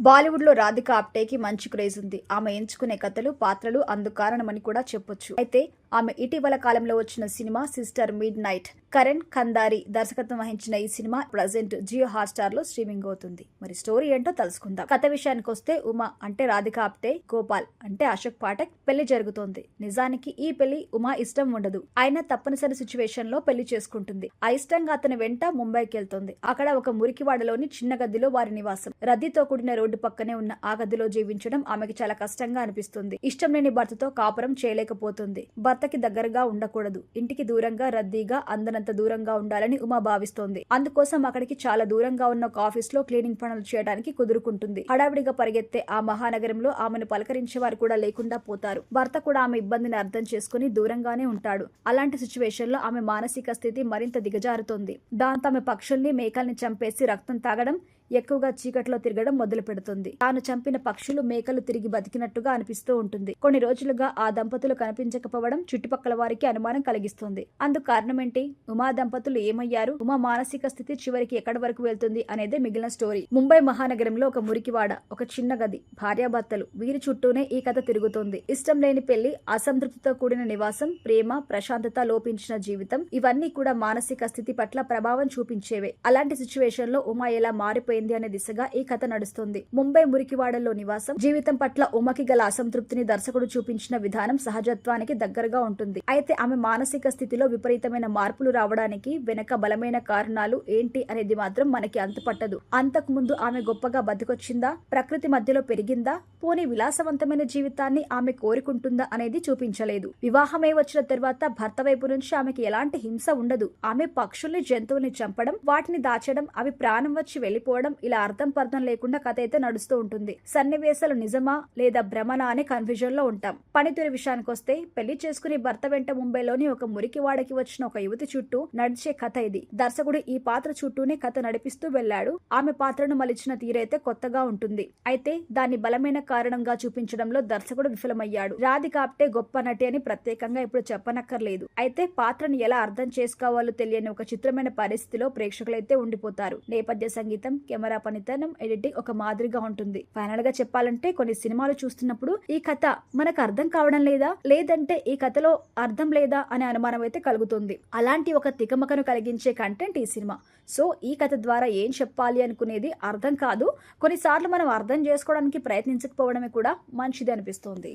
బాలీవుడ్ లో రాధిక ఆప్టేకి మంచి క్రేజ్ ఉంది. ఆమె ఎంచుకునే కథలు, పాత్రలు అందుకు కారణమని కూడా చెప్పొచ్చు. అయితే ఆమె ఇటీవల కాలంలో వచ్చిన cinema sister midnight. Karan Kandhari దర్శకత్వం వహించిన ఈ సినిమా ప్రజెంట్ జియో హాట్‌స్టార్ లో స్ట్రీమింగ్ అవుతుంది. మరి స్టోరీ ఏంటో తెలుసుకుందాం. కథ విషయానికి వస్తే ఉమా అంటే రాధిక ఆప్టే, గోపాల్ అంటే అశోక్ పాఠక్ పెళ్లి జరుగుతోంది. నిజానికి ఈ పెళ్లి ఉమా ఇష్టం ఉండదు. అయినా తప్పనిసరి సిచ్యువేషన్ లో పెళ్లి చేసుకుంటుంది. ఆ ఇష్టంగా అతని వెంట ముంబైకి వెళ్తుంది. అక్కడ ఒక మురికివాడలోని చిన్న గదిలో వారి నివాసం. రద్దీతో కూడిన రోడ్డు పక్కనే ఉన్న ఆ గదిలో జీవించడం ఆమెకి చాలా కష్టంగా అనిపిస్తుంది. ఇష్టం లేని భర్తతో కాపురం చేయలేకపోతుంది. భర్తకి దగ్గరగా ఉండకూడదు, ఇంటికి దూరంగా, రద్దీగా, అందనంత దూరంగా ఉండాలని ఉమా భావిస్తోంది. అందుకోసం అక్కడికి చాలా దూరంగా ఉన్న ఒక ఆఫీస్ లో క్లీనింగ్ పనులు చేయడానికి కుదురుకుంటుంది. హడావిడిగా పరిగెత్తే ఆ మహానగరంలో ఆమెను పలకరించే వారు కూడా లేకుండా పోతారు. భర్త కూడా ఆమె ఇబ్బందిని అర్థం చేసుకుని దూరంగానే ఉంటాడు. అలాంటి సిచ్యువేషన్ లో ఆమె మానసిక స్థితి మరింత దిగజారుతోంది. దాంతో ఆమె పక్షుల్ని, మేకల్ని చంపేసి రక్తం తాగడం, ఎక్కువగా చీకట్లో తిరగడం మొదలు పెడుతుంది. తాను చంపిన పక్షులు, మేకలు తిరిగి బతికినట్టుగా అనిపిస్తూ ఉంటుంది. కొన్ని రోజులుగా ఆ దంపతులు కనిపించకపోవడం చుట్టుపక్కల వారికి అనుమానం కలిగిస్తుంది. అందుకు కారణమేంటి? ఉమా దంపతులు ఏమయ్యారు? ఉమా మానసిక స్థితి చివరికి ఎక్కడి వరకు వెళ్తుంది అనేదే మిగిలిన స్టోరీ. ముంబై మహానగరంలో ఒక మురికివాడ, ఒక చిన్న గది, భార్యాభర్తలు, వీరి చుట్టూనే ఈ కథ తిరుగుతోంది. ఇష్టం లేని పెళ్లి, అసంతృప్తితో కూడిన నివాసం, ప్రేమ, ప్రశాంతత లోపించిన జీవితం, ఇవన్నీ కూడా మానసిక స్థితి పట్ల ప్రభావం చూపించేవే. అలాంటి సిచ్యువేషన్ లో ఉమా ఎలా మారిపోయింది అనే దిశగా ఈ కథ నడుస్తుంది. ముంబై మురికివాడల్లో నివాసం, జీవితం పట్ల ఉమకి గల అసంతృప్తిని దర్శకుడు చూపించిన విధానం సహజత్వానికి దగ్గరగా ఉంటుంది. అయితే ఆమె మానసిక స్థితిలో విపరీతమైన మార్పులు రావడానికి వెనక బలమైన కారణాలు ఏంటి అనేది మాత్రం మనకి అంతుపట్టదు. అంతకు ముందు ఆమె గొప్పగా బతికొచ్చిందా, ప్రకృతి మధ్యలో పెరిగిందా, పోనీ విలాసవంతమైన జీవితాన్ని ఆమె కోరుకుంటుందా అనేది చూపించలేదు. వివాహమై వచ్చిన తర్వాత భర్త వైపు నుంచి ఆమెకి ఎలాంటి హింస ఉండదు. ఆమె పక్షుల్ని, జంతువుల్ని చంపడం, వాటిని దాచడం, అవి ప్రాణం వచ్చి వెళ్లిపోవడం, ఇలా అర్థం పర్థం లేకుండా కథ అయితే నడుస్తూ ఉంటుంది. సన్నివేశాలు నిజమా లేదా భ్రమనా అనే కన్ఫ్యూజన్ లో ఉంటాం. పనితీరు విషయానికి వస్తే, పెళ్లి చేసుకుని భర్త వెంట ముంబైలోని ఒక మురికివాడకి వచ్చిన ఒక యువతి చుట్టూ నడిచే కథ ఇది. దర్శకుడు ఈ పాత్ర చుట్టూనే కథ నడిపిస్తూ వెళ్లాడు. ఆమె పాత్రను మలిచిన తీరైతే కొత్తగా ఉంటుంది. అయితే దాన్ని బలమైన కారణంగా చూపించడంలో దర్శకుడు విఫలమయ్యాడు. రాధిక ఆప్టే గొప్ప నటి అని ప్రత్యేకంగా ఇప్పుడు చెప్పనక్కర్లేదు. అయితే పాత్రను ఎలా అర్థం చేసుకోవాలో తెలియని ఒక చిత్రమైన పరిస్థితిలో ప్రేక్షకులైతే ఉండిపోతారు. నేపథ్య సంగీతం, కెమెరా పనితనం, ఎడిటింగ్ ఒక మాదిరిగా ఉంటుంది. ఫైనల్ గా చెప్పాలంటే, కొన్ని సినిమాలు చూస్తున్నప్పుడు ఈ కథ మనకు అర్థం కావడం లేదా, లేదంటే ఈ కథలో అర్థం లేదా అనే అనుమానం అయితే కలుగుతుంది. అలాంటి ఒక తికమకను కలిగించే కంటెంట్ ఈ సినిమా. సో ఈ కథ ద్వారా ఏం చెప్పాలి అనుకునేది అర్థం కాదు. కొన్నిసార్లు మనం అర్థం చేసుకోవడానికి ప్రయత్నించకపోవడమే కూడా మంచిది అనిపిస్తుంది.